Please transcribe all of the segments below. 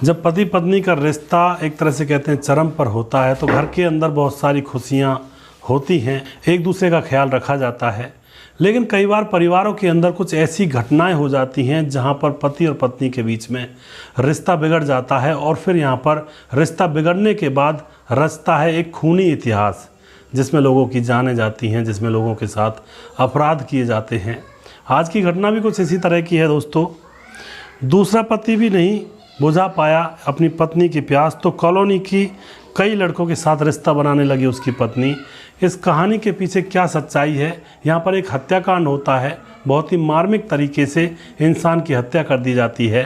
जब पति पत्नी का रिश्ता एक तरह से कहते हैं चरम पर होता है तो घर के अंदर बहुत सारी खुशियां होती हैं, एक दूसरे का ख्याल रखा जाता है। लेकिन कई बार परिवारों के अंदर कुछ ऐसी घटनाएं हो जाती हैं जहां पर पति और पत्नी के बीच में रिश्ता बिगड़ जाता है और फिर यहां पर रिश्ता बिगड़ने के बाद रचता है एक खूनी इतिहास, जिसमें लोगों की जानें जाती हैं, जिसमें लोगों के साथ अपराध किए जाते हैं। आज की घटना भी कुछ इसी तरह की है दोस्तों। दूसरा पति भी नहीं बुझा पाया अपनी पत्नी की प्यास तो कॉलोनी की कई लड़कों के साथ रिश्ता बनाने लगी उसकी पत्नी। इस कहानी के पीछे क्या सच्चाई है? यहाँ पर एक हत्याकांड होता है, बहुत ही मार्मिक तरीके से इंसान की हत्या कर दी जाती है।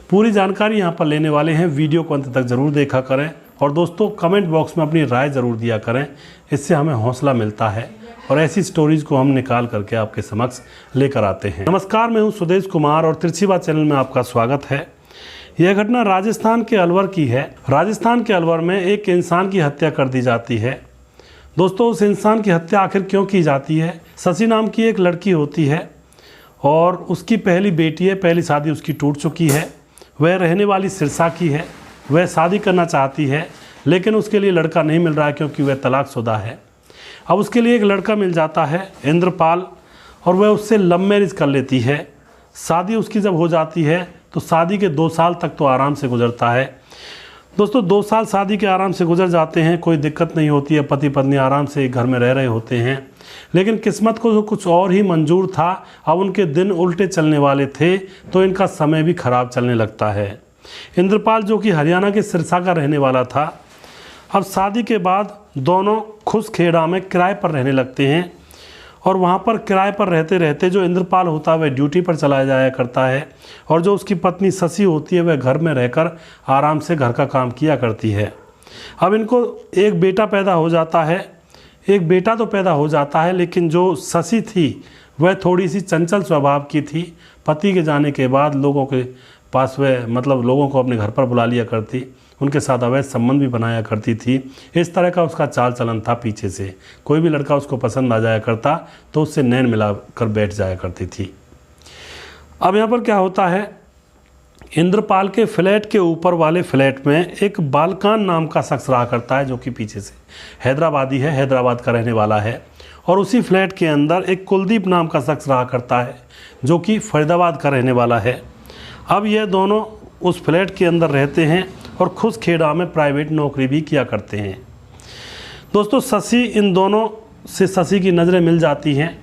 पूरी जानकारी यहाँ पर लेने वाले हैं, वीडियो को अंत तक ज़रूर देखा करें और दोस्तों कमेंट बॉक्स में अपनी राय ज़रूर दिया करें, इससे हमें हौसला मिलता है और ऐसी स्टोरीज़ को हम निकाल करके आपके समक्ष लेकर आते हैं। नमस्कार, मैं हूँ सुदेश कुमार और तिरछी बात चैनल में आपका स्वागत है। यह घटना राजस्थान के अलवर की है। राजस्थान के अलवर में एक इंसान की हत्या कर दी जाती है। दोस्तों, उस इंसान की हत्या आखिर क्यों की जाती है? शशि नाम की एक लड़की होती है और उसकी पहली बेटी है, पहली शादी उसकी टूट चुकी है। वह रहने वाली सिरसा की है। वह शादी करना चाहती है लेकिन उसके लिए लड़का नहीं मिल रहा है क्योंकि वह तलाकशुदा है। अब उसके लिए एक लड़का मिल जाता है, इंद्रपाल, और वह उससे लव मैरिज कर लेती है। शादी उसकी जब हो जाती है तो शादी के 2 साल तक तो आराम से गुजरता है। दोस्तों 2 साल शादी के आराम से गुजर जाते हैं, कोई दिक्कत नहीं होती है, पति पत्नी आराम से एक घर में रह रहे होते हैं। लेकिन किस्मत को कुछ और ही मंजूर था। अब उनके दिन उल्टे चलने वाले थे तो इनका समय भी खराब चलने लगता है। इंद्रपाल जो कि हरियाणा के सिरसा का रहने वाला था, अब शादी के बाद दोनों खुसखेड़ा में किराए पर रहने लगते हैं और वहाँ पर किराए पर रहते रहते जो इंद्रपाल होता है वह ड्यूटी पर चला जाया करता है और जो उसकी पत्नी शशि होती है वह घर में रहकर आराम से घर का काम किया करती है। अब इनको एक बेटा पैदा हो जाता है। एक बेटा तो पैदा हो जाता है लेकिन जो शशि थी वह थोड़ी सी चंचल स्वभाव की थी। पति के जाने के बाद लोगों के पास वह लोगों को अपने घर पर बुला लिया करती, उनके साथ अवैध संबंध भी बनाया करती थी। इस तरह का उसका चाल चलन था। पीछे से कोई भी लड़का उसको पसंद आ जाया करता तो उससे नैन मिला कर बैठ जाया करती थी। अब यहाँ पर क्या होता है, इंद्रपाल के फ्लैट के ऊपर वाले फ्लैट में एक बालकान नाम का शख्स रहा करता है जो कि पीछे से हैदराबादी है, हैदराबाद का रहने वाला है। और उसी फ्लैट के अंदर एक कुलदीप नाम का शख्स रहा करता है जो कि फरीदाबाद का रहने वाला है। अब यह दोनों उस फ्लैट के अंदर रहते हैं और खुसखेड़ा में प्राइवेट नौकरी भी किया करते हैं। दोस्तों शशि इन दोनों से शशि की नज़रें मिल जाती हैं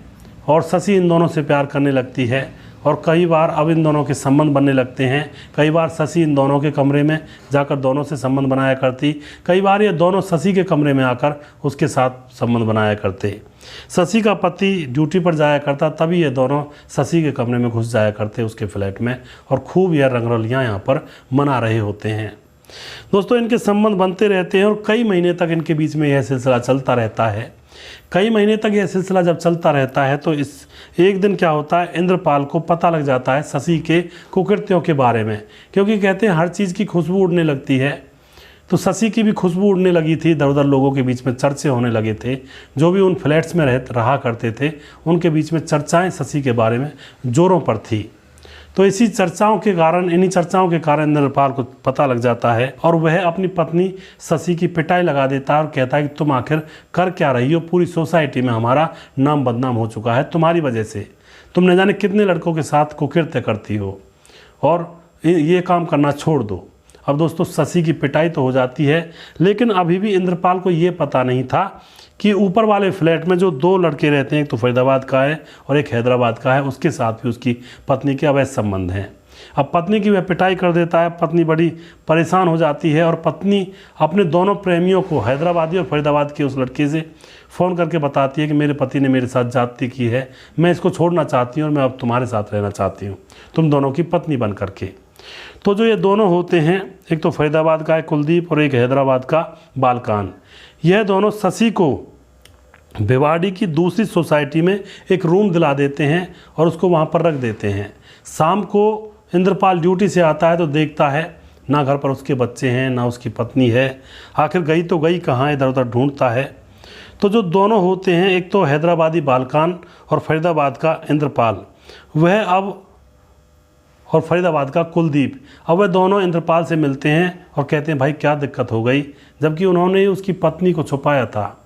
और शशि इन दोनों से प्यार करने लगती है और कई बार अब इन दोनों के संबंध बनने लगते हैं। कई बार शशि इन दोनों के कमरे में जाकर दोनों से संबंध बनाया करती, कई बार ये दोनों शशि के कमरे में आकर उसके साथ संबंध बनाया करते। शशि का पति ड्यूटी पर जाया करता तभी ये दोनों शशि के कमरे में घुस जाया करते उसके फ्लैट में और खूब यह रंगरलियाँ यहाँ पर मना रहे होते हैं। दोस्तों इनके संबंध बनते रहते हैं और कई महीने तक इनके बीच में यह सिलसिला चलता रहता है। कई महीने तक यह सिलसिला जब चलता रहता है तो इस एक दिन क्या होता है, इंद्रपाल को पता लग जाता है शशि के कुकृत्यों के बारे में, क्योंकि कहते हैं हर चीज़ की खुशबू उड़ने लगती है। तो शशि की भी खुशबू उड़ने लगी थी, इधर उधर लोगों के बीच में चर्चे होने लगे थे। जो भी उन फ्लैट्स में रहा करते थे उनके बीच में चर्चाएँ शशि के बारे में ज़ोरों पर थी। तो इन्हीं चर्चाओं के कारण इंद्रपाल को पता लग जाता है और वह अपनी पत्नी शशि की पिटाई लगा देता है और कहता है कि तुम आखिर कर क्या रही हो? पूरी सोसाइटी में हमारा नाम बदनाम हो चुका है तुम्हारी वजह से। तुम न जाने कितने लड़कों के साथ कुकृत्य करती हो और ये काम करना छोड़ दो। अब दोस्तों शशि की पिटाई तो हो जाती है लेकिन अभी भी इंद्रपाल को ये पता नहीं था कि ऊपर वाले फ्लैट में जो 2 लड़के रहते हैं, एक तो फरीदाबाद का है और एक हैदराबाद का है, उसके साथ भी उसकी पत्नी के अवैध संबंध हैं। अब पत्नी की वह पिटाई कर देता है, पत्नी बड़ी परेशान हो जाती है और पत्नी अपने दोनों प्रेमियों को, हैदराबादी और फरीदाबाद के उस लड़के से फ़ोन करके बताती है कि मेरे पति ने मेरे साथ ज्यादती की है, मैं इसको छोड़ना चाहती हूँ और मैं अब तुम्हारे साथ रहना चाहती हूँ, तुम दोनों की पत्नी बन करके। तो जो ये दोनों होते हैं, एक तो फरीदाबाद का है कुलदीप और एक हैदराबाद का बालकान, यह दोनों शशि को भिवाड़ी की दूसरी सोसाइटी में एक रूम दिला देते हैं और उसको वहाँ पर रख देते हैं। शाम को इंद्रपाल ड्यूटी से आता है तो देखता है ना घर पर उसके बच्चे हैं ना उसकी पत्नी है। आखिर गई तो गई कहाँ, इधर उधर ढूंढता है। तो जो दोनों होते हैं, एक तो हैदराबादी बालकान और फरीदाबाद का इंद्रपाल, वह अब और फरीदाबाद का कुलदीप। अब वह दोनों इंद्रपाल से मिलते हैं और कहते हैं भाई क्या दिक्कत हो गई, जबकि उन्होंने उसकी पत्नी को छुपाया था।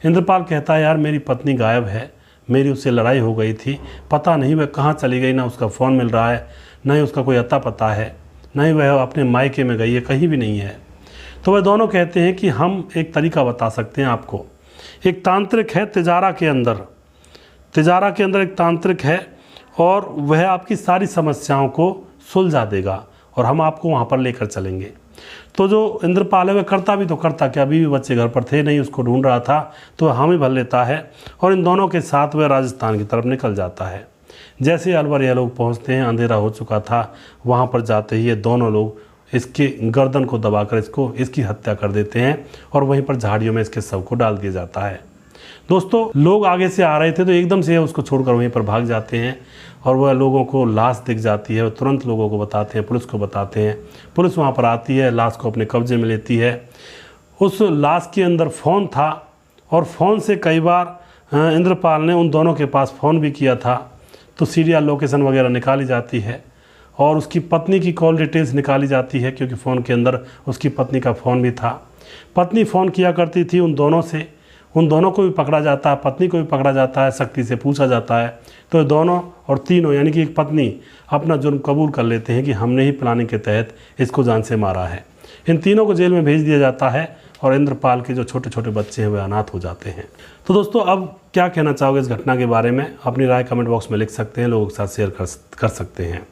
इंद्रपाल कहता है यार मेरी पत्नी गायब है, मेरी उससे लड़ाई हो गई थी, पता नहीं वह कहाँ चली गई, ना उसका फ़ोन मिल रहा है, ना ही उसका कोई अता पता है, ना ही वह अपने मायके में गई है, कहीं भी नहीं है। तो वह दोनों कहते हैं कि हम एक तरीका बता सकते हैं आपको। एक तांत्रिक है तिजारा के अंदर एक तांत्रिक है और वह आपकी सारी समस्याओं को सुलझा देगा और हम आपको वहाँ पर लेकर चलेंगे। तो जो इंद्रपाल है वह करता क्या, अभी भी बच्चे घर पर थे नहीं, उसको ढूंढ रहा था, तो हम ही भर लेता है और इन दोनों के साथ वह राजस्थान की तरफ निकल जाता है। जैसे अलवर यह लोग पहुँचते हैं, अंधेरा हो चुका था। वहाँ पर जाते ही ये दोनों लोग इसके गर्दन को दबाकर इसकी हत्या कर देते हैं और वहीं पर झाड़ियों में इसके शव को डाल दिया जाता है। दोस्तों लोग आगे से आ रहे थे तो एकदम से उसको छोड़कर वहीं पर भाग जाते हैं और वह लोगों को लाश दिख जाती है। वह तुरंत लोगों को बताते हैं, पुलिस को बताते हैं। पुलिस वहाँ पर आती है, लाश को अपने कब्जे में लेती है। उस लाश के अंदर फ़ोन था और फ़ोन से कई बार इंद्रपाल ने उन दोनों के पास फ़ोन भी किया था, तो सीरियल लोकेशन वगैरह निकाली जाती है और उसकी पत्नी की कॉल डिटेल्स निकाली जाती है, क्योंकि फ़ोन के अंदर उसकी पत्नी का फ़ोन भी था। पत्नी फ़ोन किया करती थी उन दोनों से, उन दोनों को भी पकड़ा जाता है, पत्नी को भी पकड़ा जाता है, सख्ती से पूछा जाता है। तो दोनों और तीनों यानी कि एक पत्नी अपना जुर्म कबूल कर लेते हैं कि हमने ही प्लानिंग के तहत इसको जान से मारा है। इन तीनों को जेल में भेज दिया जाता है और इंद्रपाल के जो छोटे छोटे बच्चे हैं वे अनाथ हो जाते हैं। तो दोस्तों अब क्या कहना चाहोगे इस घटना के बारे में, अपनी राय कमेंट बॉक्स में लिख सकते हैं, लोगों के साथ शेयर कर सकते हैं।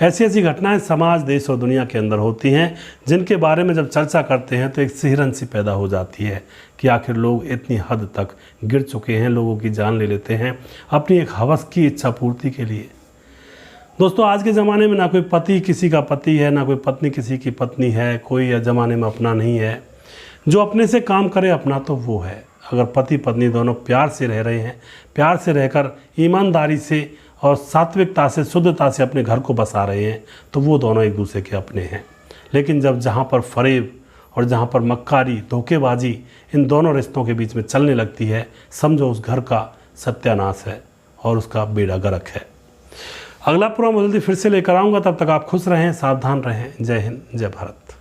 ऐसी घटनाएं समाज, देश और दुनिया के अंदर होती हैं, जिनके बारे में जब चर्चा करते हैं तो एक सिहरन सी पैदा हो जाती है कि आखिर लोग इतनी हद तक गिर चुके हैं, लोगों की जान ले लेते हैं अपनी एक हवस की इच्छा पूर्ति के लिए। दोस्तों आज के ज़माने में ना कोई पति किसी का पति है, ना कोई पत्नी किसी की पत्नी है, कोई ज़माने में अपना नहीं है। जो अपने से काम करे अपना तो वो है। अगर पति पत्नी दोनों प्यार से रह रहे हैं, प्यार से रहकर ईमानदारी से और सात्विकता से, शुद्धता से अपने घर को बसा रहे हैं, तो वो दोनों एक दूसरे के अपने हैं। लेकिन जब जहाँ पर फरेब और जहाँ पर मक्कारी, धोखेबाजी इन दोनों रिश्तों के बीच में चलने लगती है, समझो उस घर का सत्यानाश है और उसका बेड़ा गर्क है। अगला प्रोग्राम जल्दी फिर से लेकर आऊँगा, तब तक आप खुश रहें, सावधान रहें। जय हिंद, जय भारत।